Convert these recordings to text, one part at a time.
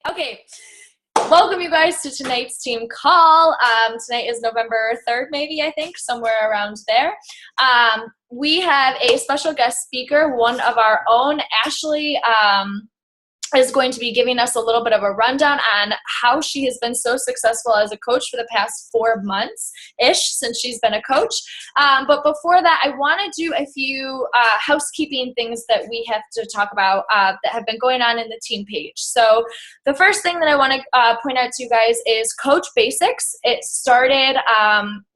Okay, welcome you guys to tonight's team call. Tonight is November 3rd, maybe, I think, somewhere around there. We have a special guest speaker, one of our own, Ashley, is going to be giving us a little bit of a rundown on how she has been so successful as a coach for the past 4 months-ish since she's been a coach. But before that, I want to do a few housekeeping things that we have to talk about that have been going on in the team page. So the first thing that I want to point out to you guys is Coach Basics. It started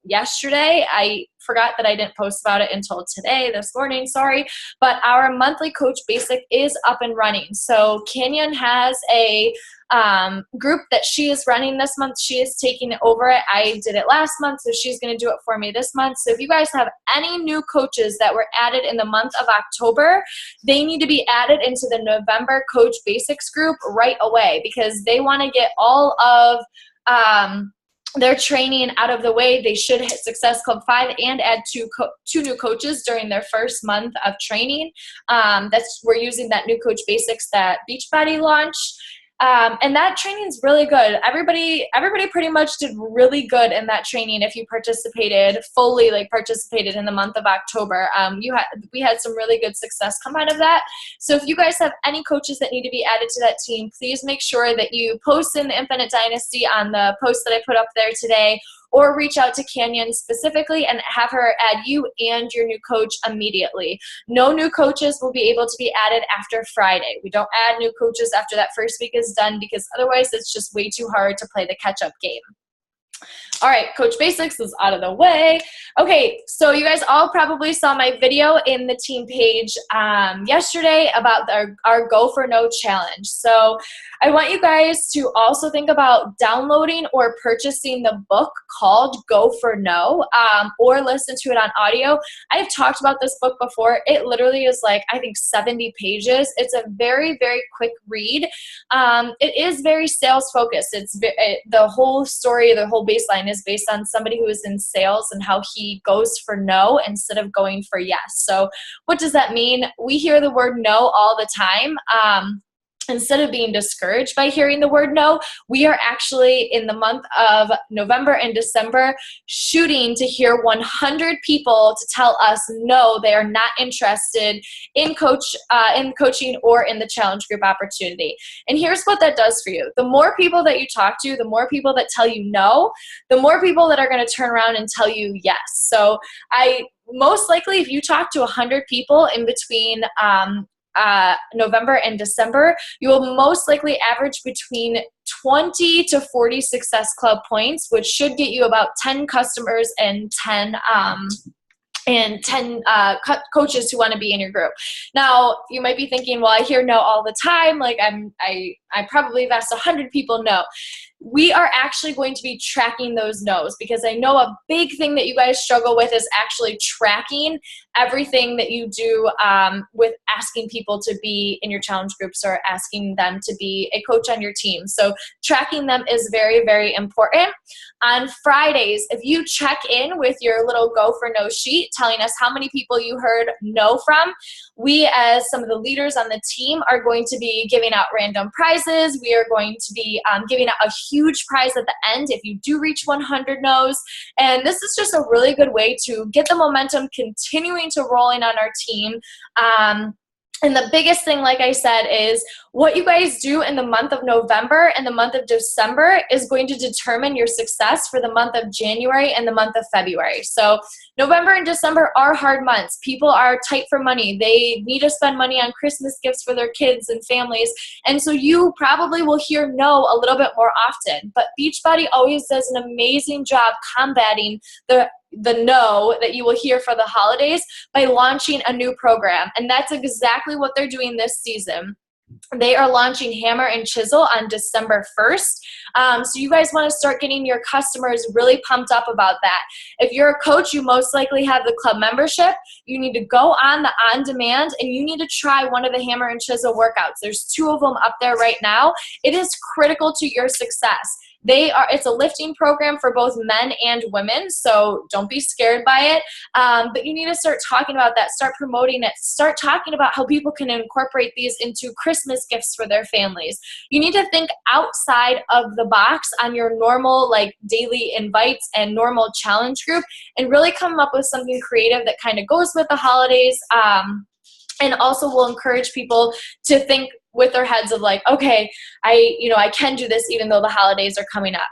yesterday. I forgot that I didn't post about it until today, this morning, sorry. But our monthly Coach Basic is up and running. So Canyon has a group that she is running this month. She is taking over it. I did it last month, so she's going to do it for me this month. So if you guys have any new coaches that were added in the month of October, they need to be added into the November Coach Basics group right away because they want to get all of their training out of the way. They should hit Success Club 5 and add two new coaches during their first month of training. We're using that new Coach Basics that Beachbody launched. And that training is really good. Everybody pretty much did really good in that training if you fully participated in the month of October. We had some really good success come out of that. So if you guys have any coaches that need to be added to that team, please make sure that you post in the Infinite Dynasty on the post that I put up there today, or reach out to Canyon specifically and have her add you and your new coach immediately. No new coaches will be able to be added after Friday. We don't add new coaches after that first week is done because otherwise it's just way too hard to play the catch-up game. All right, Coach Basics is out of the way. Okay, so you guys all probably saw my video in the team page yesterday about our Go for No challenge. So I want you guys to also think about downloading or purchasing the book called Go for No, or listen to it on audio. I've talked about this book before. It literally is like, I think 70 pages. It's a very, very quick read. It is very sales focused. The whole story, the whole baseline is based on somebody who is in sales and how he goes for no instead of going for yes. So what does that mean? We hear the word no all the time. Instead of being discouraged by hearing the word no, we are actually in the month of November and December shooting to hear 100 people to tell us no, they are not interested in coaching or in the challenge group opportunity. And here's what that does for you. The more people that you talk to, the more people that tell you no, the more people that are going to turn around and tell you yes. So most likely if you talk to 100 people in between November and December, you will most likely average between 20 to 40 Success Club points, which should get you about 10 customers and 10 coaches who want to be in your group. Now, you might be thinking, well, I hear no all the time. Like I probably have asked 100 people no. We are actually going to be tracking those no's because I know a big thing that you guys struggle with is actually tracking everything that you do with asking people to be in your challenge groups or asking them to be a coach on your team. So tracking them is very, very important. On Fridays, if you check in with your little Go for No sheet telling us how many people you heard no from, we as some of the leaders on the team are going to be giving out random prizes. We are going to be giving out a huge prize at the end if you do reach 100 no's. And this is just a really good way to get the momentum continuing to rolling on our team. And the biggest thing, like I said, is what you guys do in the month of November and the month of December is going to determine your success for the month of January and the month of February. So November and December are hard months. People are tight for money. They need to spend money on Christmas gifts for their kids and families. And so you probably will hear no a little bit more often. But Beachbody always does an amazing job combating the no that you will hear for the holidays by launching a new program. And that's exactly what they're doing this season. They are launching Hammer and Chisel on December 1st. So you guys want to start getting your customers really pumped up about that. If you're a coach, you most likely have the club membership. You need to go on the on-demand and you need to try one of the Hammer and Chisel workouts. There's 2 of them up there right now. It is critical to your success. It's a lifting program for both men and women, so don't be scared by it. But you need to start talking about that, start promoting it, start talking about how people can incorporate these into Christmas gifts for their families. You need to think outside of the box on your normal like daily invites and normal challenge group, and really come up with something creative that kind of goes with the holidays, and also will encourage people to think with their heads of like, okay, I can do this even though the holidays are coming up.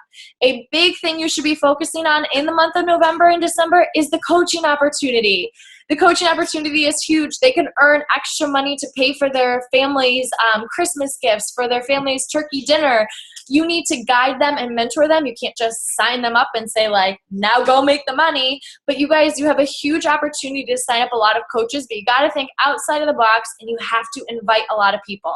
A big thing you should be focusing on in the month of November and December is the coaching opportunity. The coaching opportunity is huge. They can earn extra money to pay for their families' Christmas gifts, for their families' turkey dinner. You need to guide them and mentor them. You can't just sign them up and say like, now go make the money. But you guys, you have a huge opportunity to sign up a lot of coaches, but you got to think outside of the box, and you have to invite a lot of people.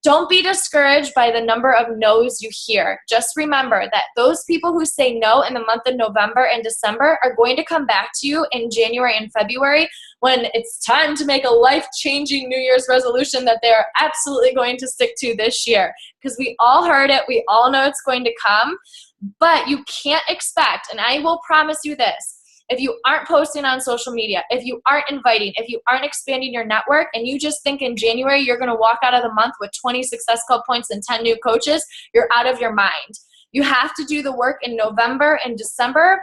Don't be discouraged by the number of no's you hear. Just remember that those people who say no in the month of November and December are going to come back to you in January and February when it's time to make a life-changing New Year's resolution that they're absolutely going to stick to this year. Because we all heard it, we all know it's going to come, but you can't expect, and I will promise you this, if you aren't posting on social media, if you aren't inviting, if you aren't expanding your network, and you just think in January you're going to walk out of the month with 20 Success Club points and 10 new coaches, you're out of your mind. You have to do the work in November and December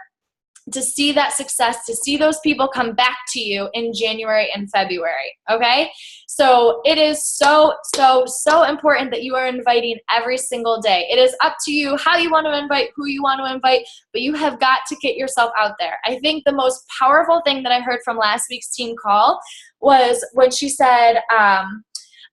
to see that success, to see those people come back to you in January and February, okay? So it is so, so, so important that you are inviting every single day. It is up to you how you want to invite, who you want to invite, but you have got to get yourself out there. I think the most powerful thing that I heard from last week's team call was when she said,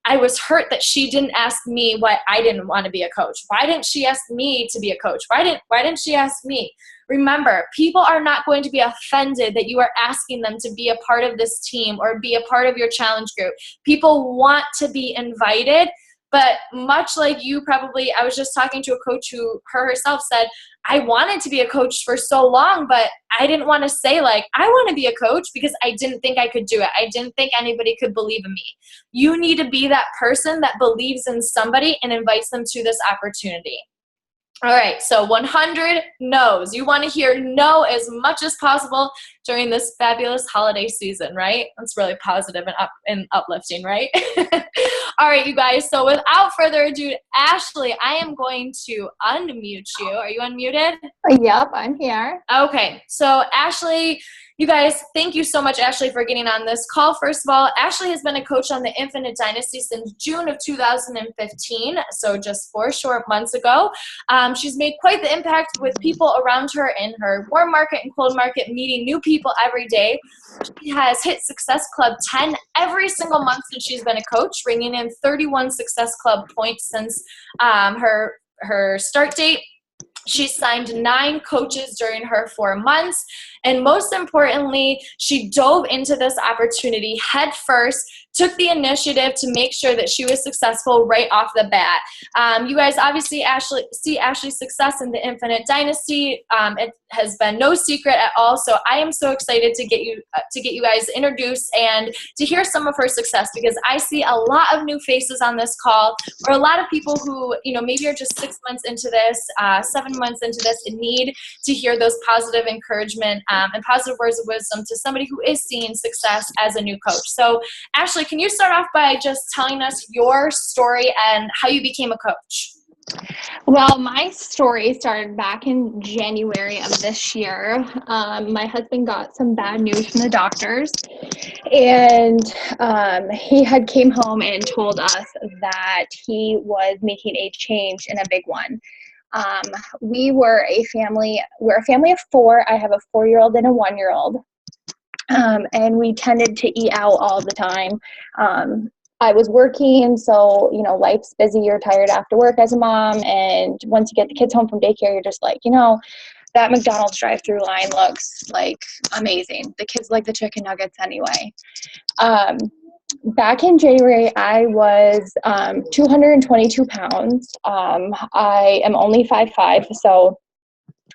I was hurt that she didn't ask me why I didn't want to be a coach. Why didn't she ask me to be a coach? Why didn't she ask me? Remember, people are not going to be offended that you are asking them to be a part of this team or be a part of your challenge group. People want to be invited, but much like you probably, I was just talking to a coach who herself said, I wanted to be a coach for so long, but I didn't want to say like, I want to be a coach because I didn't think I could do it. I didn't think anybody could believe in me. You need to be that person that believes in somebody and invites them to this opportunity. All right, so 100 no's. You want to hear no as much as possible during this fabulous holiday season, right? That's really positive and uplifting, right? All right, you guys, so without further ado, Ashley, I am going to unmute you. Are you unmuted? Yep, I'm here. Okay, so Ashley, you guys, thank you so much, Ashley, for getting on this call. First of all, Ashley has been a coach on the Infinite Dynasty since June of 2015, so just 4 short months ago. She's made quite the impact with people around her in her warm market and cold market, meeting new people every day. She has hit Success Club 10 every single month since she's been a coach, bringing in 31 Success Club points since her start date. She signed 9 coaches during her 4 months. And most importantly, she dove into this opportunity head first, took the initiative to make sure that she was successful right off the bat. You guys obviously see Ashley's success in the Infinite Dynasty. It has been no secret at all. So I am so excited to get you guys introduced and to hear some of her success, because I see a lot of new faces on this call, or a lot of people who, maybe are just 6 months into this, 7 months into this, and need to hear those positive encouragement and positive words of wisdom to somebody who is seeing success as a new coach. So Ashley, can you start off by just telling us your story and how you became a coach? Well, my story started back in January of this year. My husband got some bad news from the doctors, and he had came home and told us that he was making a change, and a big one. We're a family of 4. I have a 4-year-old and a 1-year-old. And we tended to eat out all the time. I was working, so, life's busy. You're tired after work as a mom. And once you get the kids home from daycare, you're just like, that McDonald's drive-through line looks like amazing. The kids like the chicken nuggets anyway. Back in January, I was 222 pounds. I am only 5'5", so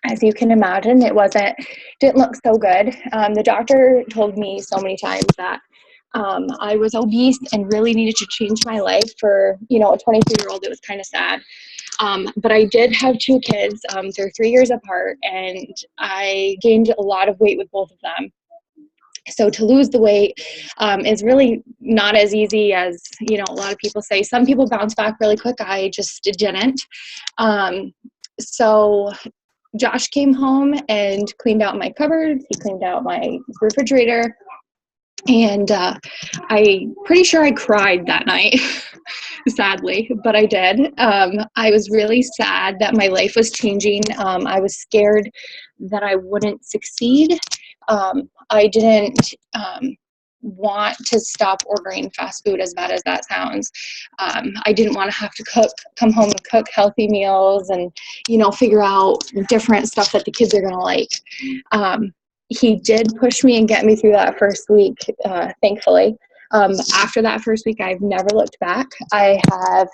as you can imagine, didn't look so good. The doctor told me so many times that I was obese and really needed to change my life. For, a 23-year-old, it was kind of sad. But I did have two kids. They're 3 years apart, and I gained a lot of weight with both of them. So to lose the weight is really not as easy as, a lot of people say. Some people bounce back really quick. I just didn't. So Josh came home and cleaned out my cupboards. He cleaned out my refrigerator. And I'm pretty sure I cried that night, sadly, but I did. I was really sad that my life was changing. I was scared that I wouldn't succeed. I didn't want to stop ordering fast food, as bad as that sounds. I didn't want to have to come home and cook healthy meals and, figure out different stuff that the kids are going to like. He did push me and get me through that first week, thankfully. After that first week, I've never looked back. I have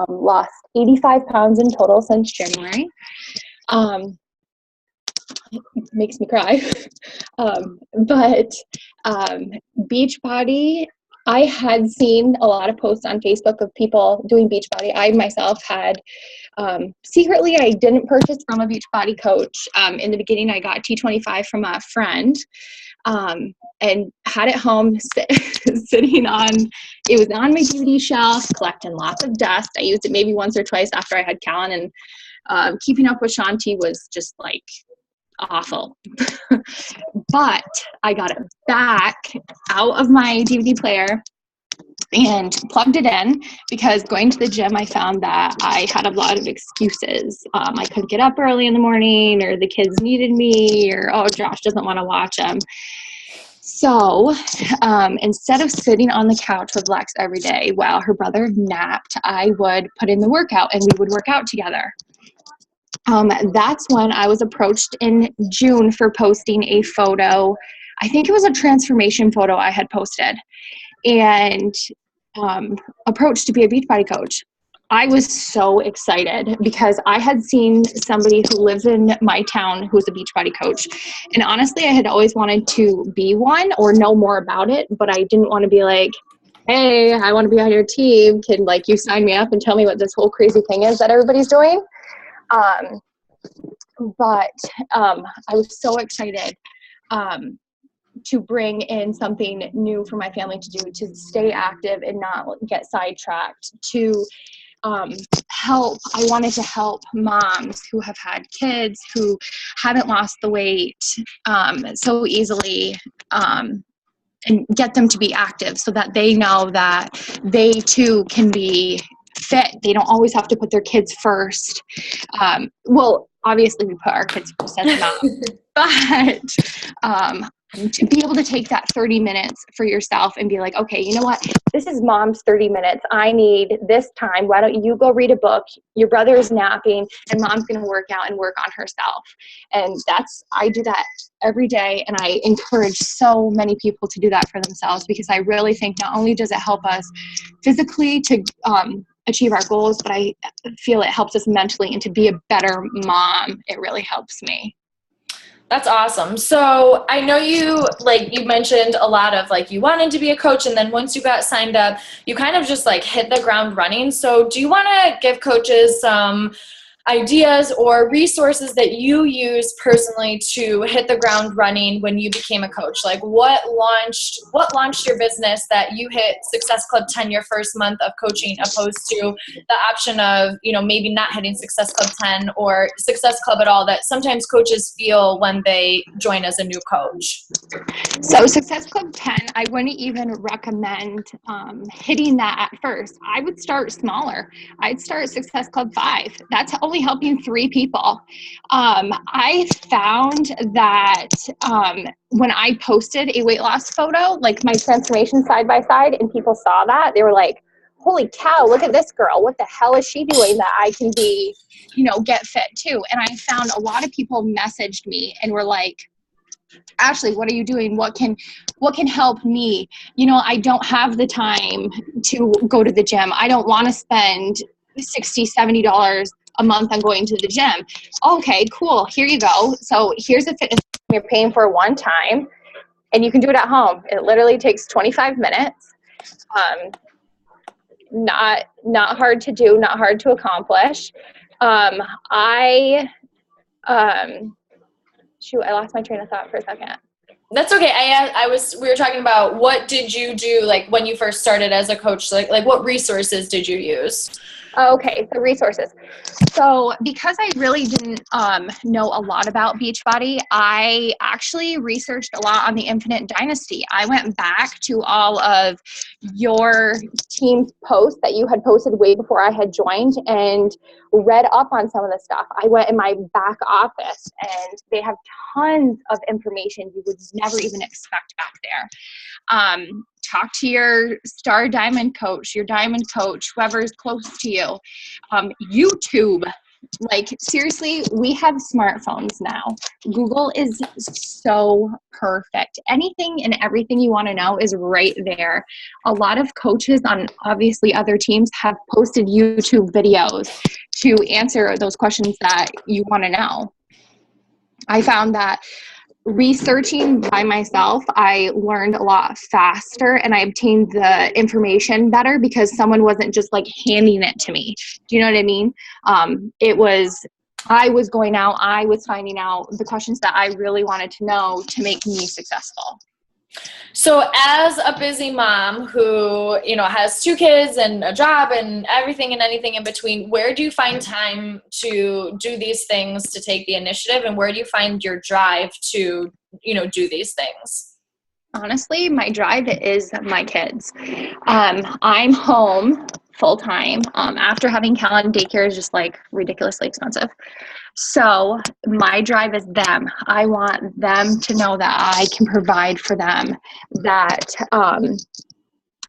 lost 85 pounds in total since January. Makes me cry. But Beachbody, I had seen a lot of posts on Facebook of people doing Beachbody. I myself had, secretly, I didn't purchase from a Beachbody coach. In the beginning, I got T25 from a friend and had it home sitting on, it was on my DVD shelf, collecting lots of dust. I used it maybe once or twice after I had Callan, and keeping up with Shanti was just like awful. But I got it back out of my DVD player and plugged it in, because going to the gym, I found that I had a lot of excuses. I couldn't get up early in the morning, or the kids needed me, or, oh, Josh doesn't want to watch them. So instead of sitting on the couch with Lex every day while her brother napped, I would put in the workout and we would work out together. That's when I was approached in June for posting a photo. I think it was a transformation photo I had posted, and approached to be a Beachbody coach. I was so excited because I had seen somebody who lives in my town who's a Beachbody coach. And honestly, I had always wanted to be one or know more about it, but I didn't want to be like, hey, I want to be on your team. Can you sign me up and tell me what this whole crazy thing is that everybody's doing? But I was so excited to bring in something new for my family to do, to stay active and not get sidetracked, to help. I wanted to help moms who have had kids who haven't lost the weight so easily, and get them to be active so that they know that they too can be fit. They don't always have to put their kids first. Well, obviously we put our kids first as moms, but to be able to take that 30 minutes for yourself and be like, okay, you know what? This is mom's 30 minutes. I need this time. Why don't you go read a book? Your brother is napping and mom's going to work out and work on herself. And I do that every day. And I encourage so many people to do that for themselves, because I really think not only does it help us physically to achieve our goals, but I feel it helps us mentally, and to be a better mom, it really helps me. That's awesome. So I know you mentioned a lot of you wanted to be a coach, and then once you got signed up, you kind of just hit the ground running. So do you want to give coaches some ideas or resources that you use personally to hit the ground running when you became a coach? What launched your business that you hit Success Club 10 your first month of coaching, opposed to the option of, maybe not hitting Success Club 10 or Success Club at all, that sometimes coaches feel when they join as a new coach? So Success Club 10, I wouldn't even recommend hitting that at first. I would start smaller. I'd start Success Club 5. That's only helping 3 people. I found that when I posted a weight loss photo, my transformation side by side, and people saw that, they were like, holy cow, look at this girl. What the hell is she doing that I can be, get fit too? And I found a lot of people messaged me and were like, Ashley, what are you doing? What can help me? I don't have the time to go to the gym. I don't want to spend $60, $70 a month on going to the gym. Okay, cool. Here you go. So here's a fitness you're paying for one time, and you can do it at home. It literally takes 25 minutes. Not hard to do, not hard to accomplish. I I lost my train of thought for a second. That's okay. We were talking about what did you do like when you first started as a coach? Like what resources did you use? Okay, so resources. So because I really didn't know a lot about Beachbody, I actually researched a lot on the Infinite Dynasty. I went back to all of your team's posts that you had posted way before I had joined and read up on some of the stuff. I went in my back office and they have tons of information you would never even expect back there. Talk to your star diamond coach, your diamond coach, whoever's close to you. YouTube, like seriously, we have smartphones now. Google is so perfect. Anything and everything you want to know is right there. A lot of coaches on obviously other teams have posted YouTube videos to answer those questions that you want to know. I found that researching by myself, I learned a lot faster and I obtained the information better because someone wasn't just like handing it to me. Do you know what I mean? I was going out, I was finding out the questions that I really wanted to know to make me successful. So as a busy mom who, has 2 kids and a job and everything and anything in between, where do you find time to do these things, to take the initiative, and where do you find your drive to, do these things? Honestly, my drive is my kids. I'm home full time. After having Callan, daycare is just like ridiculously expensive. So my drive is them. I want them to know that I can provide for them, that,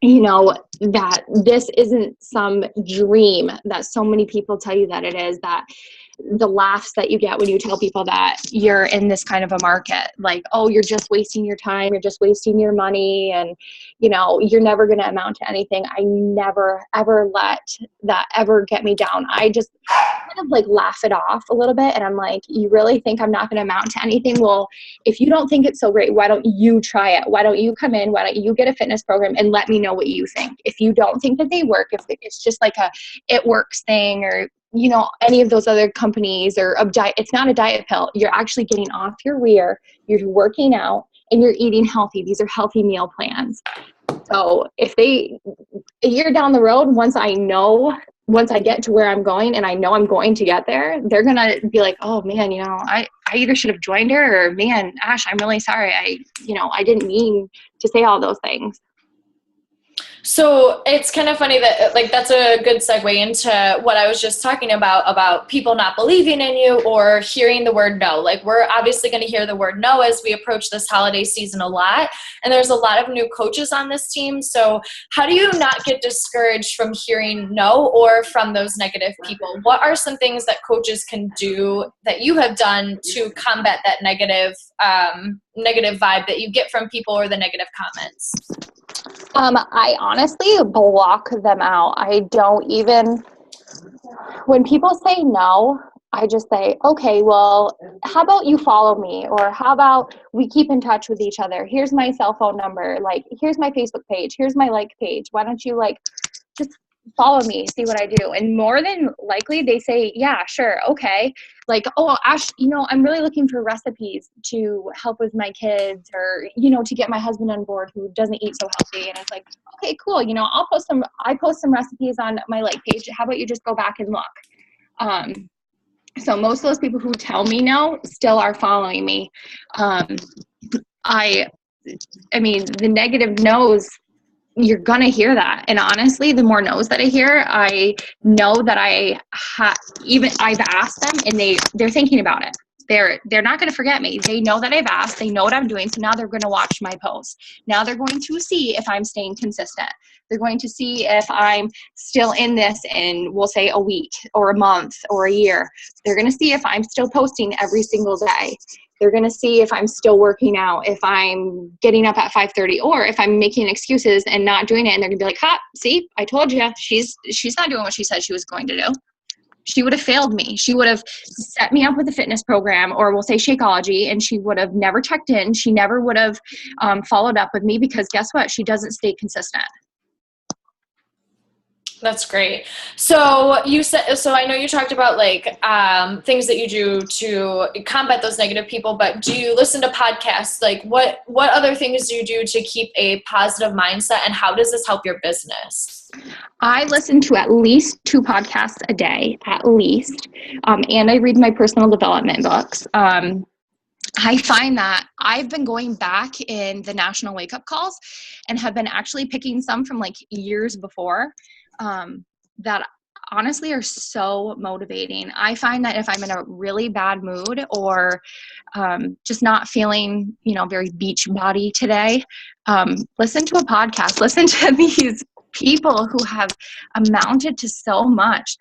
that this isn't some dream that so many people tell you that it is, that the laughs that you get when you tell people that you're in this kind of a market, like, oh, you're just wasting your time, you're just wasting your money, and you're never going to amount to anything. I never ever let that ever get me down. I just kind of like laugh it off a little bit, and I'm like, you really think I'm not going to amount to anything? Well, if you don't think it's so great, why don't you try it? Why don't you come in? Why don't you get a fitness program and let me know what you think? If you don't think that they work, if it's just like a it works thing, or any of those other companies, or it's not a diet pill. You're actually getting off your rear, you're working out, and you're eating healthy. These are healthy meal plans. So if a year down the road, once I get to where I'm going and I know I'm going to get there, they're going to be like, oh man, I either should have joined her, or man, Ash, I'm really sorry. I didn't mean to say all those things. So it's kind of funny that that's a good segue into what I was just talking about people not believing in you or hearing the word no. Like, we're obviously going to hear the word no as we approach this holiday season a lot. And there's a lot of new coaches on this team. So how do you not get discouraged from hearing no or from those negative people? What are some things that coaches can do that you have done to combat that negative vibe that you get from people or the negative comments? I honestly block them out. I don't even, when people say no, I just say, okay, well, how about you follow me? Or how about we keep in touch with each other? Here's my cell phone number. Like, here's my Facebook page. Here's my like page. Why don't you just follow me, see what I do? And more than likely they say, yeah, sure. Okay. Like, oh, Ash, I'm really looking for recipes to help with my kids, or, to get my husband on board who doesn't eat so healthy. And it's like, okay, cool. I post some recipes on my like page. How about you just go back and look? So most of those people who tell me no still are following me. I mean, the negative no's, you're going to hear that. And honestly, the more no's that I hear, I know that I've asked them and they're thinking about it. They're not going to forget me. They know that I've asked, they know what I'm doing. So now they're going to watch my posts. Now they're going to see if I'm staying consistent. They're going to see if I'm still in this in, we'll say, a week or a month or a year. They're going to see if I'm still posting every single day. They're going to see if I'm still working out, if I'm getting up at 5:30, or if I'm making excuses and not doing it. And they're going to be like, ha, see, I told you, she's not doing what she said she was going to do. She would have failed me. She would have set me up with a fitness program, or we'll say Shakeology, and she would have never checked in. She never would have followed up with me, because guess what? She doesn't stay consistent. That's great. So you said, so I know you talked about like things that you do to combat those negative people, but do you listen to podcasts? Like what other things do you do to keep a positive mindset, and how does this help your business? I listen to at least 2 podcasts a day, at least, and I read my personal development books. I find that I've been going back in the national wake-up calls and have been actually picking some from like years before that honestly are so motivating. I find that if I'm in a really bad mood or just not feeling, very beach body today, listen to a podcast, listen to these people who have amounted to so much.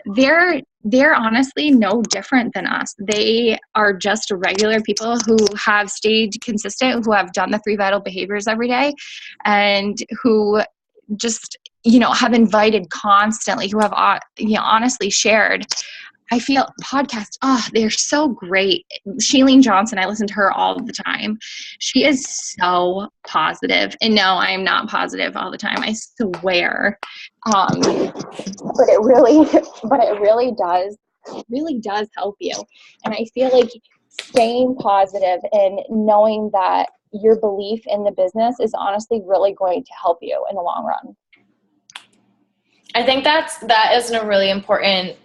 They're honestly no different than us. They are just regular people who have stayed consistent, who have done the 3 vital behaviors every day, and who just, have invited constantly, who have, honestly shared. I feel podcasts, they're so great. Shailene Johnson, I listen to her all the time. She is so positive. And no, I am not positive all the time, I swear. But it really does help you. And I feel like staying positive and knowing that your belief in the business is honestly really going to help you in the long run. I think that is a really important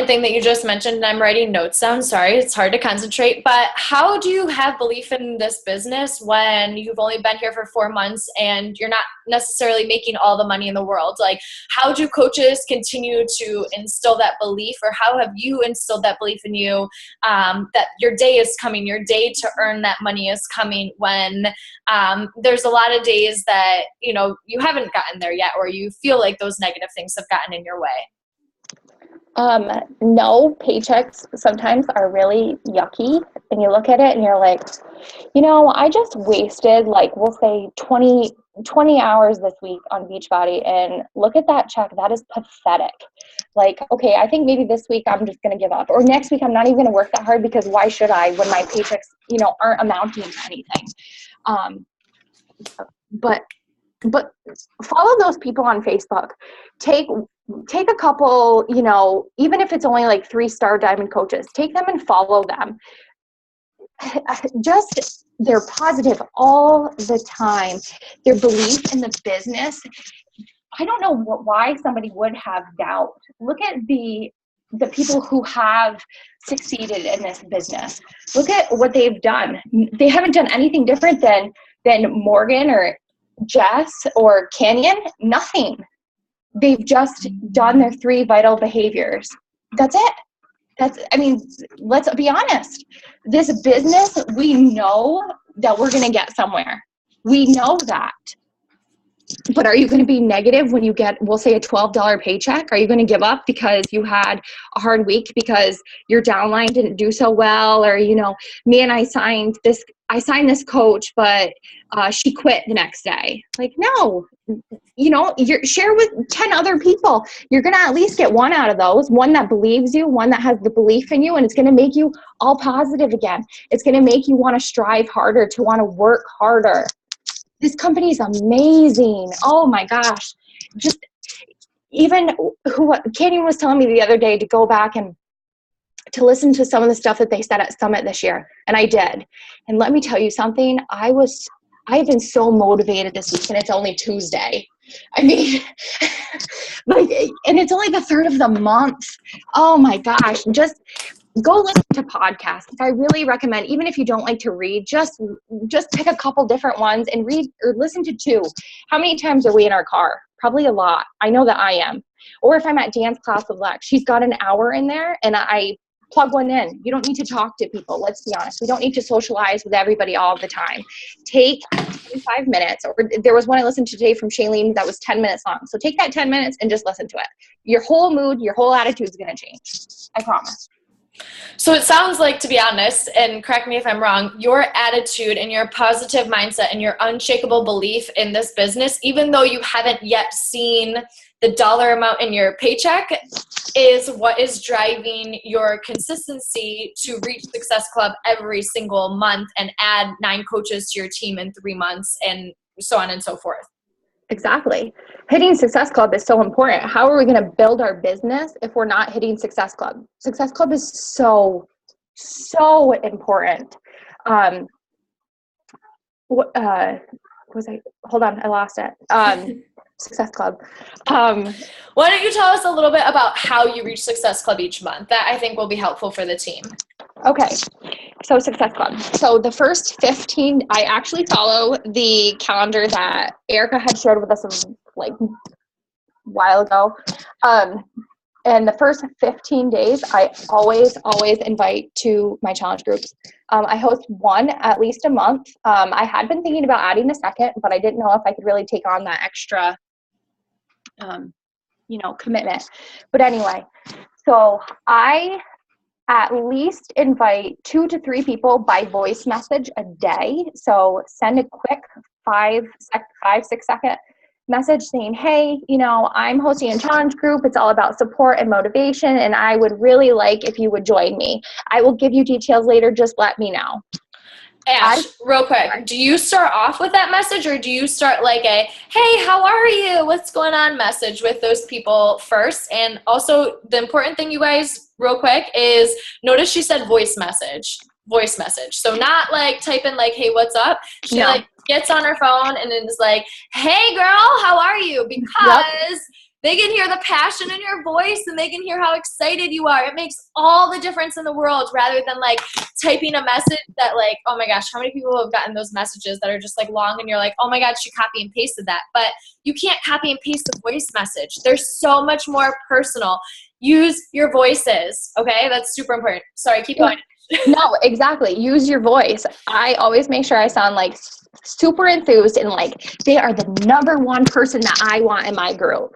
thing that you just mentioned, and I'm writing notes down. Sorry, it's hard to concentrate. But how do you have belief in this business when you've only been here for 4 months and you're not necessarily making all the money in the world? Like, how do coaches continue to instill that belief, or how have you instilled that belief in you that your day is coming, your day to earn that money is coming, when there's a lot of days that, you haven't gotten there yet, or you feel like those negative things have gotten in your way? No, paychecks sometimes are really yucky, and you look at it and you're like, I just wasted, like, we'll say 20 hours this week on Beachbody, and look at that check. That is pathetic. Like, okay, I think maybe this week I'm just going to give up, or next week I'm not even going to work that hard, because why should I when my paychecks, aren't amounting to anything? But follow those people on Facebook. Take a couple, even if it's only like 3-star diamond coaches, take them and follow them. Just, they're positive all the time. Their belief in the business. I don't know why somebody would have doubt. Look at the people who have succeeded in this business. Look at what they've done. They haven't done anything different than Morgan or Jess or Canyon. Nothing. They've just done their 3 vital behaviors. That's it. Let's be honest. This business, we know that we're going to get somewhere. We know that. But are you going to be negative when you get, we'll say, a $12 paycheck? Are you going to give up because you had a hard week, because your downline didn't do so well? Or, man, I signed this coach, but she quit the next day. Like, no, you're share with 10 other people. You're going to at least get one out of those, one that believes you, one that has the belief in you, and it's going to make you all positive again. It's going to make you want to strive harder, to want to work harder. This company is amazing. Oh my gosh. Just even Canyon was telling me the other day to go back and to listen to some of the stuff that they said at Summit this year. And I did. And let me tell you something. I've been so motivated this week, and it's only Tuesday. And it's only the 3rd of the month. Oh my gosh. Just go listen to podcasts. I really recommend, even if you don't like to read, just pick a couple different ones and read or listen to 2. How many times are we in our car? Probably a lot. I know that I am. Or if I'm at dance class with Lex, she's got an hour in there, and I plug one in. You don't need to talk to people. Let's be honest. We don't need to socialize with everybody all the time. Take 5 minutes. Or there was one I listened to today from Shailene that was 10 minutes long. So take that 10 minutes and just listen to it. Your whole mood, your whole attitude is going to change. I promise. So it sounds like, to be honest, and correct me if I'm wrong, your attitude and your positive mindset and your unshakable belief in this business, even though you haven't yet seen the dollar amount in your paycheck, is what is driving your consistency to reach Success Club every single month and add 9 coaches to your team in 3 months, and so on and so forth. Exactly. Hitting Success Club is so important. How are we going to build our business if we're not hitting Success Club? Success Club is so, so important. What was I? Hold on, I lost it. Success Club. Why don't you tell us a little bit about how you reach Success Club each month? That I think will be helpful for the team. Okay. So Success Club. So the first 15, I actually follow the calendar that Erica had shared with us like a while ago. And the first 15 days, I always invite to my challenge groups. I host one at least a month. I had been thinking about adding a second, but I didn't know if I could really take on that extra, commitment. But anyway, so I at least invite 2 to 3 people by voice message a day. So send a quick 5-6 second message saying, hey, I'm hosting a challenge group. It's all about support and motivation, and I would really like if you would join me. I will give you details later. Just let me know. Ash, real quick, do you start off with that message, or do you start like a, hey, how are you? What's going on message with those people first? And also the important thing, you guys, real quick, is notice she said voice message. So not like type in like, hey, what's up? She like gets on her phone and is like, hey girl, how are you? Because they can hear the passion in your voice and they can hear how excited you are. It makes all the difference in the world, rather than like typing a message that like, oh my gosh, how many people have gotten those messages that are just like long and you're like, oh my God, she copy and pasted that. But you can't copy and paste the voice message. They're so much more personal. Use your voices, okay? That's super important. Sorry, keep going. No, exactly. Use your voice. I always make sure I sound like super enthused and like they are the number one person that I want in my group.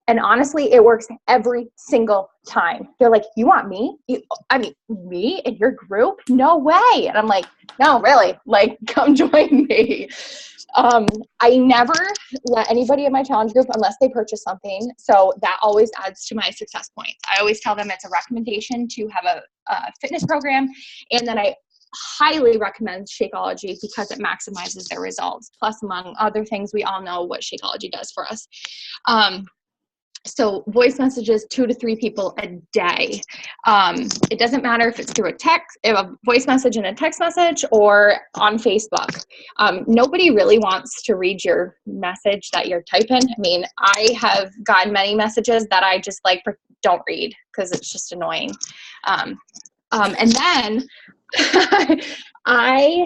And honestly, it works every single time. They're like, you want me? Me in your group? No way. And I'm like, no, really, like, come join me. I never let anybody in my challenge group unless they purchase something. So that always adds to my success points. I always tell them it's a recommendation to have a fitness program. And then I highly recommend Shakeology because it maximizes their results. Plus, among other things, we all know what Shakeology does for us. So voice messages, 2 to 3 people a day. It doesn't matter if it's through a voice message and a text message, or on Facebook. Nobody really wants to read your message that you're typing. I mean, I have gotten many messages that I just like don't read because it's just annoying. And then I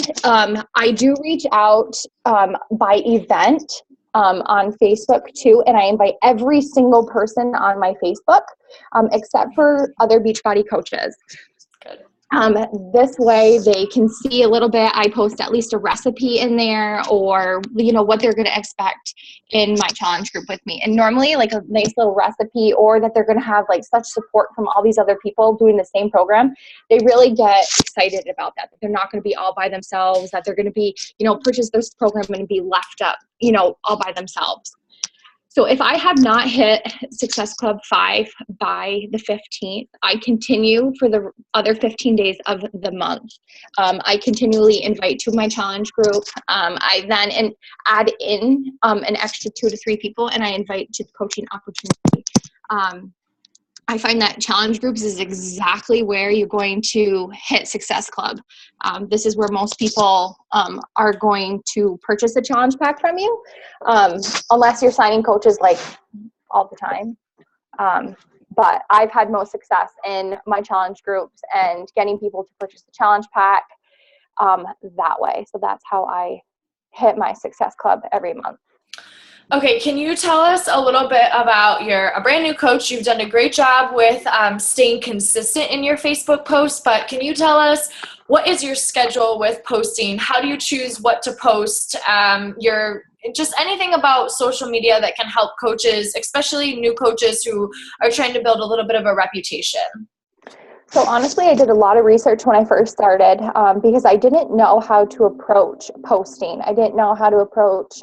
do reach out by event. On Facebook too, and I invite every single person on my Facebook, except for other Beachbody coaches. Good. This way they can see a little bit. I post at least a recipe in there, or what they're going to expect in my challenge group with me. And normally like a nice little recipe, or that they're going to have like such support from all these other people doing the same program. They really get excited about that they're not going to be all by themselves, that they're going to be, purchase this program and be left up, all by themselves. So if I have not hit Success Club 5 by the 15th, I continue for the other 15 days of the month. I continually invite to my challenge group. I then add in an extra 2 to 3 people, and I invite to coaching opportunity. I find that challenge groups is exactly where you're going to hit Success Club. This is where most people are going to purchase a challenge pack from you, unless you're signing coaches like all the time. But I've had most success in my challenge groups and getting people to purchase the challenge pack that way. So that's how I hit my Success Club every month. Okay, can you tell us a little bit about you're a brand new coach. You've done a great job with staying consistent in your Facebook posts, but can you tell us what is your schedule with posting? How do you choose what to post? Just anything about social media that can help coaches, especially new coaches who are trying to build a little bit of a reputation. So honestly, I did a lot of research when I first started because I didn't know how to approach posting. I didn't know how to approach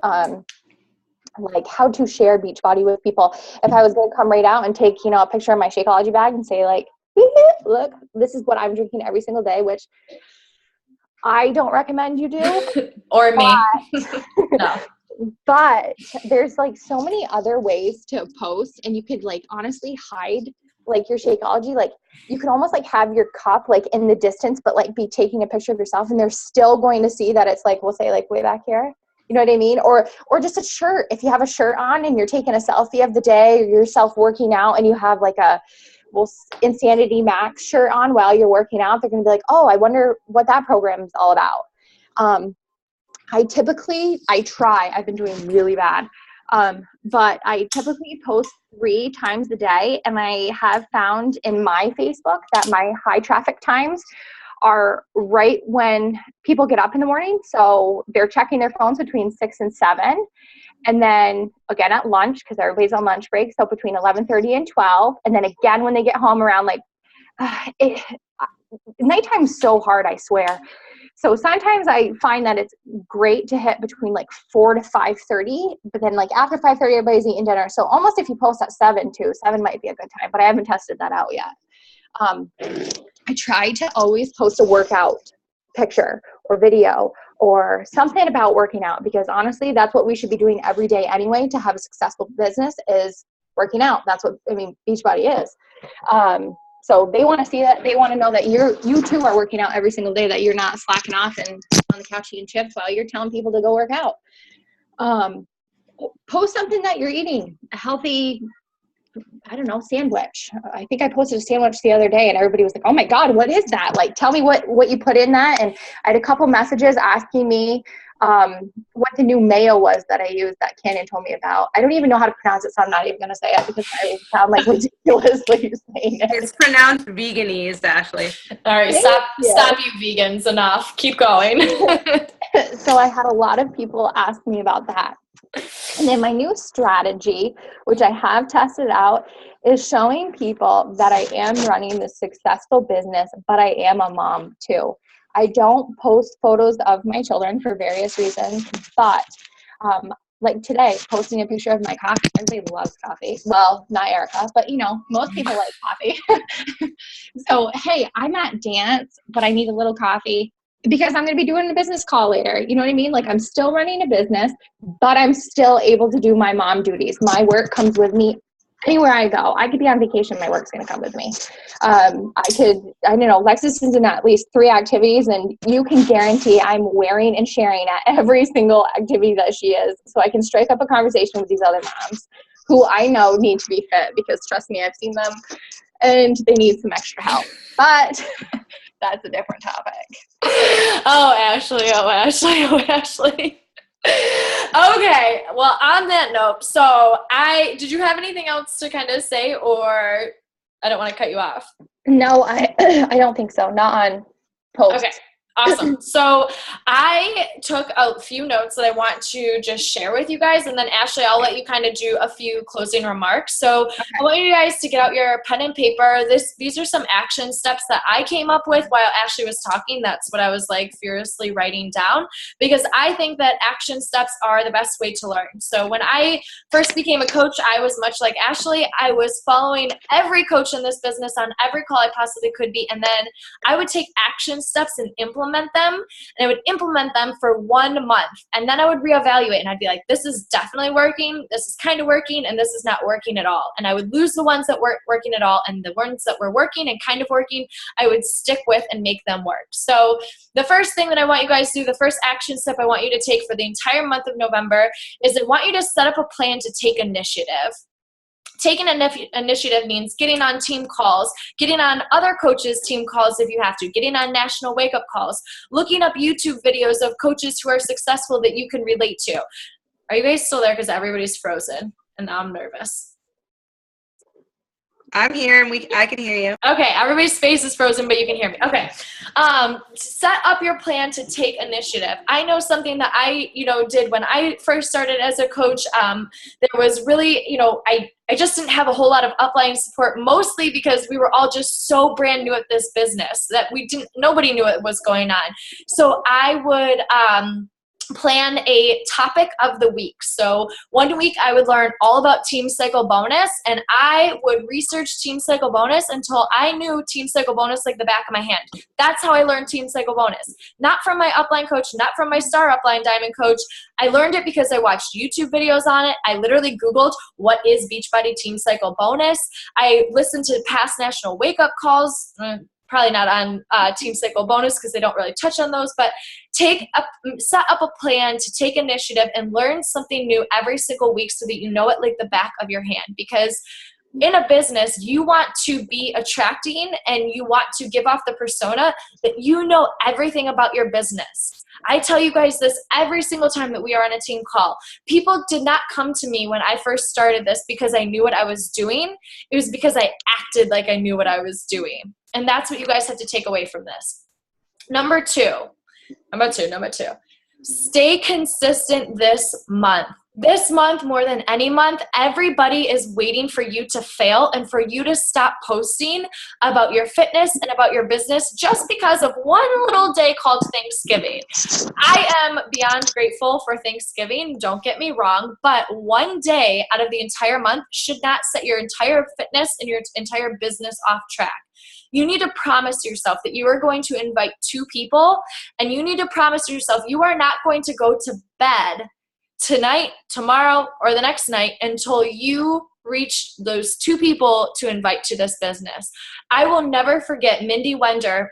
like how to share Beachbody with people. If I was going to come right out and take, a picture of my Shakeology bag and say like, look, this is what I'm drinking every single day, which I don't recommend you do. Or me. No. But there's like so many other ways to post, and you could like honestly hide like your Shakeology. Like you could almost like have your cup like in the distance, but like be taking a picture of yourself, and they're still going to see that it's like, we'll say like way back here. You know what I mean? Or just a shirt. If you have a shirt on and you're taking a selfie of the day, or yourself working out, and you have like a Insanity Max shirt on while you're working out, they're going to be like, oh, I wonder what that program's all about. I've been doing really bad. But I typically post 3 times a day, and I have found in my Facebook that my high traffic times are right when people get up in the morning. So they're checking their phones between 6 and 7. And then again at lunch, because everybody's on lunch break. So between 11:30 and 12. And then again when they get home around like, nighttime's so hard, I swear. So sometimes I find that it's great to hit between like 4 to 5:30, but then like after 5:30, everybody's eating dinner. So almost if you post at 7 too, 7 might be a good time, but I haven't tested that out yet. I try to always post a workout picture or video or something about working out, because honestly, that's what we should be doing every day anyway to have a successful business, is working out. That's what, Beachbody is. So they want to see that. They want to know that you too are working out every single day, that you're not slacking off and on the couch eating chips while you're telling people to go work out. Post something that you're eating, a healthy, I don't know, sandwich. I think I posted a sandwich the other day and everybody was like, oh my God, what is that? Like, tell me what you put in that. And I had a couple messages asking me what the new mayo was that I used that Cannon told me about. I don't even know how to pronounce it, so I'm not even going to say it because I sound like ridiculously saying it. It's pronounced veganese, Ashley. All right, stop you vegans, enough. Keep going. So I had a lot of people ask me about that. And then my new strategy, which I have tested out, is showing people that I am running this successful business, but I am a mom too. I don't post photos of my children for various reasons, but like today, posting a picture of my coffee. Everybody loves coffee. Well, not Erica, but most people like coffee. So, hey, I'm at dance, but I need a little coffee because I'm going to be doing a business call later. You know what I mean? Like, I'm still running a business, but I'm still able to do my mom duties. My work comes with me anywhere I go. I could be on vacation. My work's going to come with me. I don't know, Lexus is in at least 3 activities, and you can guarantee I'm wearing and sharing at every single activity that she is. So I can strike up a conversation with these other moms who I know need to be fit, because trust me, I've seen them and they need some extra help. But that's a different topic. Oh, Ashley. Okay, well, on that note, so did you have anything else to kind of say, or I don't want to cut you off? No, I don't think so. Not on post. Okay. Awesome. So I took a few notes that I want to just share with you guys, and then Ashley, I'll let you kind of do a few closing remarks. So okay. I want you guys to get out your pen and paper. These are some action steps that I came up with while Ashley was talking. That's what I was like furiously writing down, because I think that action steps are the best way to learn. So when I first became a coach, I was much like Ashley. I was following every coach in this business on every call I possibly could be, and then I would take action steps and implement them, and I would implement them for 1 month, and then I would reevaluate, and I'd be like, this is definitely working, this is kind of working, and this is not working at all. And I would lose the ones that weren't working at all, and the ones that were working and kind of working, I would stick with and make them work. So the first thing that I want you guys to do, the first action step I want you to take for the entire month of November, is I want you to set up a plan to take initiative. Taking initiative means getting on team calls, getting on other coaches' team calls if you have to, getting on national wake-up calls, looking up YouTube videos of coaches who are successful that you can relate to. Are you guys still there? Because everybody's frozen, and I'm nervous. I'm here, and I can hear you. Okay, everybody's face is frozen, but you can hear me. Okay, set up your plan to take initiative. I know something that I, did when I first started as a coach. There was really, I just didn't have a whole lot of upline support, mostly because we were all just so brand new at this business that nobody knew what was going on. So I would plan a topic of the week. So one week I would learn all about Team Cycle Bonus, and I would research Team Cycle Bonus until I knew Team Cycle Bonus like the back of my hand. That's how I learned Team Cycle Bonus. Not from my upline coach, not from my star upline diamond coach. I learned it because I watched YouTube videos on it. I literally Googled what is Beachbody Team Cycle Bonus. I listened to past national wake-up calls, probably not on Team Cycle Bonus because they don't really touch on those, but set up a plan to take initiative and learn something new every single week so that you know it like the back of your hand. Because in a business, you want to be attracting and you want to give off the persona that you know everything about your business. I tell you guys this every single time that we are on a team call. People did not come to me when I first started this because I knew what I was doing. It was because I acted like I knew what I was doing. And that's what you guys have to take away from this. Number two. Stay consistent this month. This month, more than any month, everybody is waiting for you to fail and for you to stop posting about your fitness and about your business just because of one little day called Thanksgiving. I am beyond grateful for Thanksgiving, don't get me wrong, but one day out of the entire month should not set your entire fitness and your entire business off track. You need to promise yourself that you are going to invite 2 people, and you need to promise yourself you are not going to go to bed tonight, tomorrow, or the next night until you reach those 2 people to invite to this business. I will never forget Mindy Wender.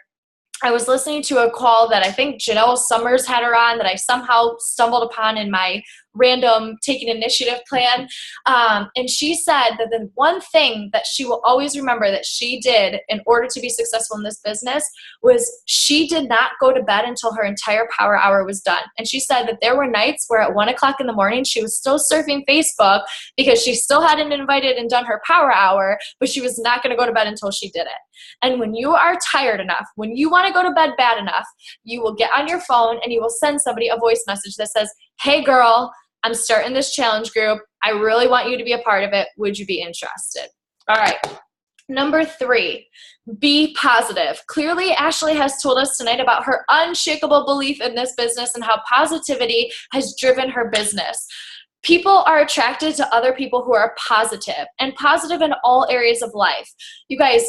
I was listening to a call that I think Janelle Summers had her on that I somehow stumbled upon in my random taking initiative plan. And she said that the one thing that she will always remember that she did in order to be successful in this business was she did not go to bed until her entire power hour was done. And she said that there were nights where at 1 o'clock in the morning, she was still surfing Facebook because she still hadn't invited and done her power hour, but she was not going to go to bed until she did it. And when you are tired enough, when you want to go to bed bad enough, you will get on your phone and you will send somebody a voice message that says, "Hey girl, I'm starting this challenge group. I really want you to be a part of it. Would you be interested?" All right. Number 3, be positive. Clearly, Ashley has told us tonight about her unshakable belief in this business and how positivity has driven her business. People are attracted to other people who are positive and positive in all areas of life. You guys,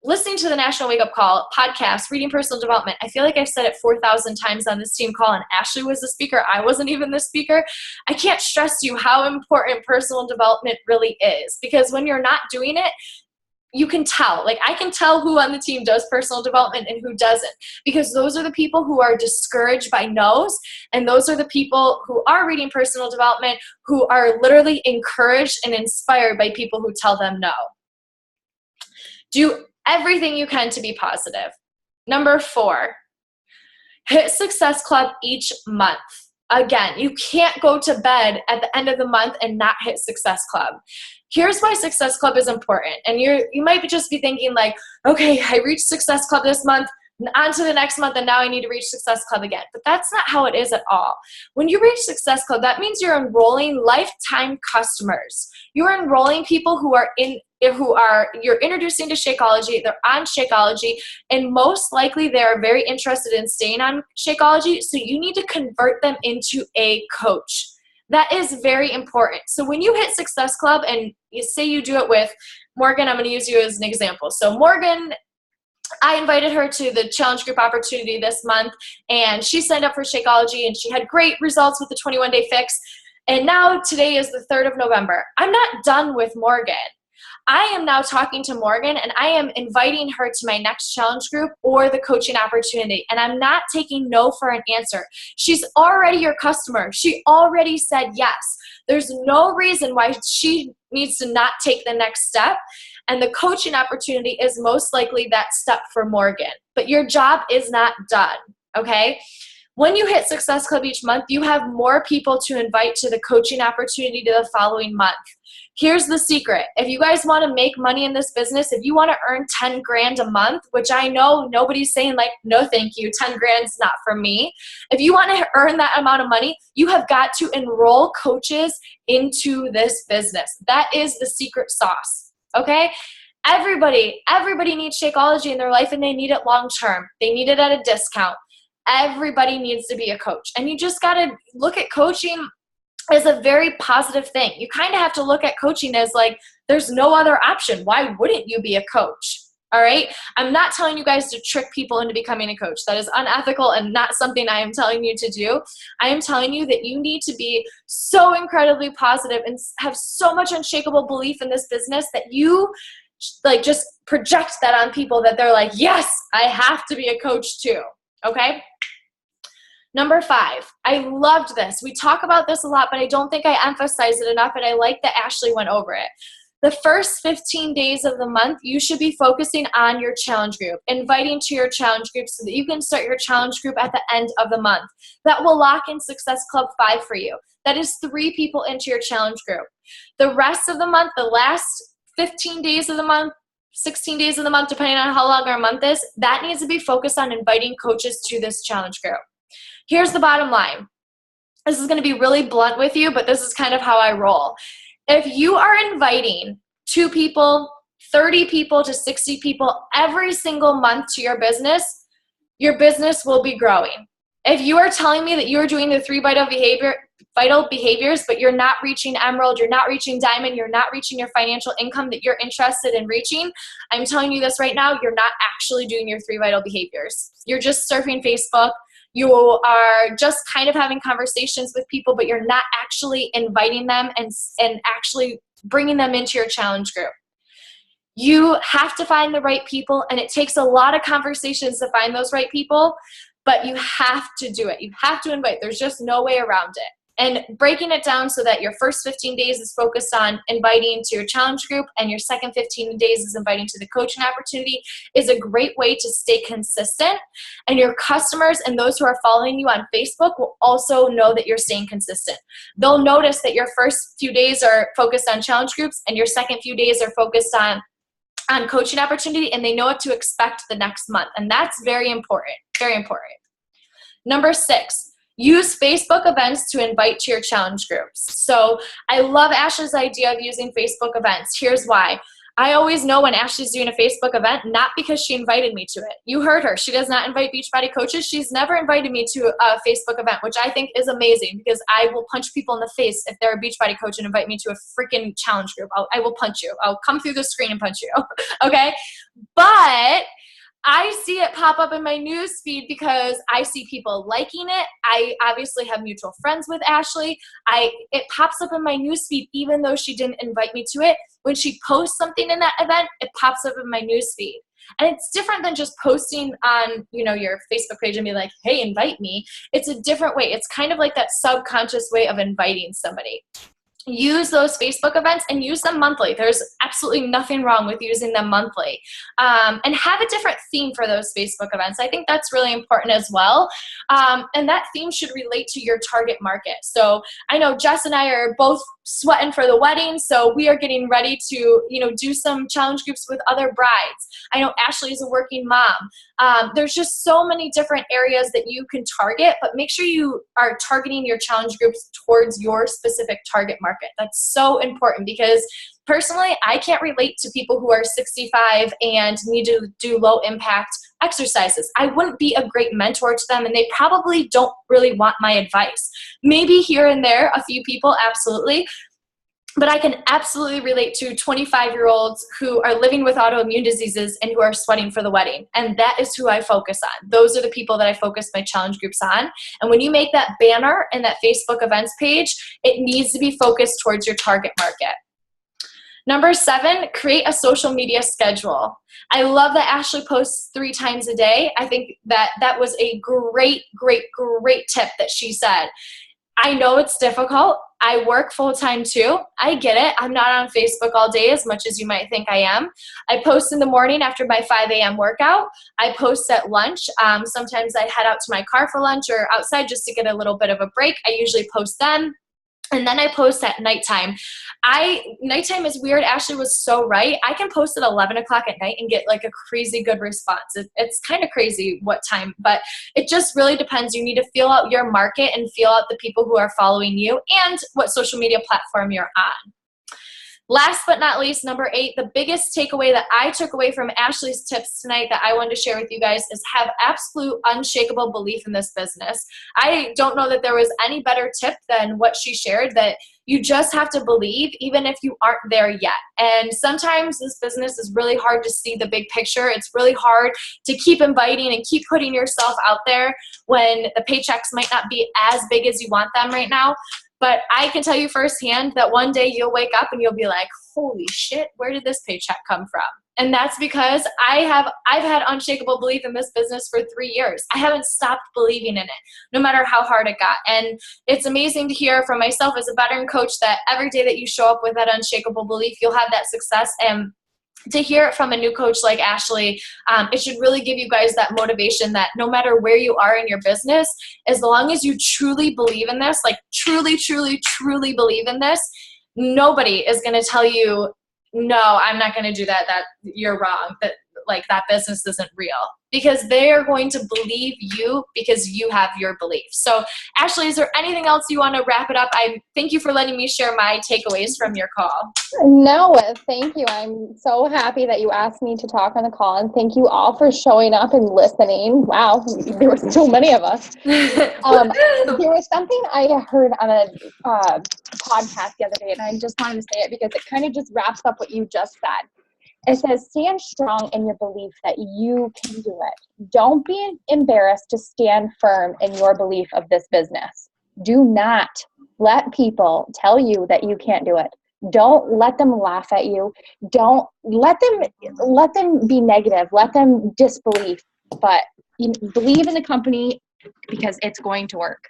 listening to the National Wake Up Call podcast, reading personal development, I feel like I've said it 4,000 times on this team call, and Ashley was the speaker. I wasn't even the speaker. I can't stress to you how important personal development really is, because when you're not doing it, you can tell. Like, I can tell who on the team does personal development and who doesn't, because those are the people who are discouraged by no's, and those are the people who are reading personal development who are literally encouraged and inspired by people who tell them no. Do everything you can to be positive. Number 4, hit Success Club each month. Again, you can't go to bed at the end of the month and not hit Success Club. Here's why Success Club is important. And you might just be thinking like, okay, I reached Success Club this month, on to the next month, and now I need to reach Success Club again. But that's not how it is at all. When you reach Success Club, that means you're enrolling lifetime customers. You're enrolling people you're introducing to Shakeology, they're on Shakeology, and most likely they're very interested in staying on Shakeology, so you need to convert them into a coach. That is very important. So when you hit Success Club and you say you do it with Morgan, I'm going to use you as an example. So Morgan, I invited her to the challenge group opportunity this month, and she signed up for Shakeology, and she had great results with the 21-day fix. And now today is the 3rd of November. I'm not done with Morgan. I am now talking to Morgan, and I am inviting her to my next challenge group or the coaching opportunity, and I'm not taking no for an answer. She's already your customer. She already said yes. There's no reason why she needs to not take the next step, and the coaching opportunity is most likely that step for Morgan. But your job is not done, okay? When you hit Success Club each month, you have more people to invite to the coaching opportunity to the following month. Here's the secret. If you guys want to make money in this business, if you want to earn 10 grand a month, which I know nobody's saying like, no, thank you, 10 grand's not for me. If you want to earn that amount of money, you have got to enroll coaches into this business. That is the secret sauce, okay? Everybody needs Shakeology in their life, and they need it long term. They need it at a discount. Everybody needs to be a coach. And you just got to look at coaching as a very positive thing. You kind of have to look at coaching as like, there's no other option. Why wouldn't you be a coach? All right. I'm not telling you guys to trick people into becoming a coach. That is unethical and not something I am telling you to do. I am telling you that you need to be so incredibly positive and have so much unshakable belief in this business that you like just project that on people that they're like, yes, I have to be a coach too. Okay. Number 5, I loved this. We talk about this a lot, but I don't think I emphasize it enough, and I like that Ashley went over it. The first 15 days of the month, you should be focusing on your challenge group, inviting to your challenge group so that you can start your challenge group at the end of the month. That will lock in Success Club 5 for you. That is 3 people into your challenge group. The rest of the month, the last 15 days of the month, 16 days of the month, depending on how long our month is, that needs to be focused on inviting coaches to this challenge group. Here's the bottom line. This is going to be really blunt with you, but this is kind of how I roll. If you are inviting 2 people, 30 people to 60 people every single month to your business will be growing. If you are telling me that you are doing the 3 vital behaviors, but you're not reaching Emerald, you're not reaching Diamond, you're not reaching your financial income that you're interested in reaching, I'm telling you this right now, you're not actually doing your 3 vital behaviors. You're just surfing Facebook. You are just kind of having conversations with people, but you're not actually inviting them and actually bringing them into your challenge group. You have to find the right people, and it takes a lot of conversations to find those right people, but you have to do it. You have to invite. There's just no way around it. And breaking it down so that your first 15 days is focused on inviting to your challenge group and your second 15 days is inviting to the coaching opportunity is a great way to stay consistent. And your customers and those who are following you on Facebook will also know that you're staying consistent. They'll notice that your first few days are focused on challenge groups and your second few days are focused on coaching opportunity, and they know what to expect the next month. And that's very important, very important. Number 6, use Facebook events to invite to your challenge groups. So I love Ashley's idea of using Facebook events. Here's why. I always know when Ashley's doing a Facebook event, not because she invited me to it. You heard her. She does not invite Beachbody coaches. She's never invited me to a Facebook event, which I think is amazing because I will punch people in the face if they're a Beachbody coach and invite me to a freaking challenge group. I will punch you. I'll come through the screen and punch you. Okay? But I see it pop up in my news feed because I see people liking it. I obviously have mutual friends with Ashley. It pops up in my news feed even though she didn't invite me to it. When she posts something in that event, it pops up in my news feed. And it's different than just posting on, your Facebook page and be like, hey, invite me. It's a different way. It's kind of like that subconscious way of inviting somebody. Use those Facebook events and use them monthly. There's absolutely nothing wrong with using them monthly. And have a different theme for those Facebook events. I think that's really important as well. And that theme should relate to your target market. So I know Jess and I are both sweating for the wedding, so we are getting ready to, do some challenge groups with other brides. I know Ashley is a working mom. There's just so many different areas that you can target, but make sure you are targeting your challenge groups towards your specific target market. That's so important because personally, I can't relate to people who are 65 and need to do low impact exercises. I wouldn't be a great mentor to them, and they probably don't really want my advice. Maybe here and there, a few people, absolutely. But I can absolutely relate to 25-year-olds who are living with autoimmune diseases and who are sweating for the wedding. And that is who I focus on. Those are the people that I focus my challenge groups on. And when you make that banner and that Facebook events page, it needs to be focused towards your target market. Number 7, create a social media schedule. I love that Ashley posts 3 times a day. I think that was a great, great, great tip that she said. I know it's difficult. I work full-time too. I get it. I'm not on Facebook all day as much as you might think I am. I post in the morning after my 5 a.m. workout. I post at lunch. Sometimes I head out to my car for lunch or outside just to get a little bit of a break. I usually post then. And then I post at nighttime. Nighttime is weird. Ashley was so right. I can post at 11 o'clock at night and get like a crazy good response. It's kind of crazy what time, but it just really depends. You need to feel out your market and feel out the people who are following you and what social media platform you're on. Last but not least, number 8, the biggest takeaway that I took away from Ashley's tips tonight that I wanted to share with you guys is have absolute unshakable belief in this business. I don't know that there was any better tip than what she shared, that you just have to believe even if you aren't there yet. And sometimes this business is really hard to see the big picture. It's really hard to keep inviting and keep putting yourself out there when the paychecks might not be as big as you want them right now. But I can tell you firsthand that one day you'll wake up and you'll be like, holy shit, where did this paycheck come from? And that's because I've had unshakable belief in this business for 3 years. I haven't stopped believing in it, no matter how hard it got. And it's amazing to hear from myself as a veteran coach that every day that you show up with that unshakable belief, you'll have that success. And to hear it from a new coach like Ashley, it should really give you guys that motivation that no matter where you are in your business, as long as you truly believe in this, like truly, truly, truly believe in this, nobody is going to tell you, no, I'm not going to do that, that you're wrong, that like that business isn't real, because they are going to believe you because you have your belief. So Ashley, is there anything else you want to wrap it up? I thank you for letting me share my takeaways from your call. No, thank you. I'm so happy that you asked me to talk on the call, and thank you all for showing up and listening. Wow, there were so many of us. There was something I heard on a podcast the other day, and I just wanted to say it because it kind of just wraps up what you just said. It says, stand strong in your belief that you can do it. Don't be embarrassed to stand firm in your belief of this business. Do not let people tell you that you can't do it. Don't let them laugh at you. Don't let them be negative. Let them disbelieve. But believe in the company because it's going to work.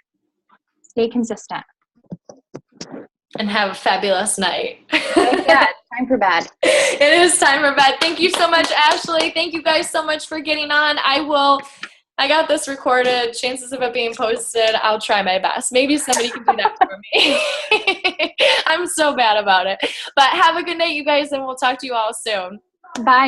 Stay consistent. And have a fabulous night. Yeah, it's time for bed. It is time for bed. Thank you so much, Ashley. Thank you guys so much for getting on. I got this recorded. Chances of it being posted, I'll try my best. Maybe somebody can do that for me. I'm so bad about it. But have a good night, you guys, and we'll talk to you all soon. Bye.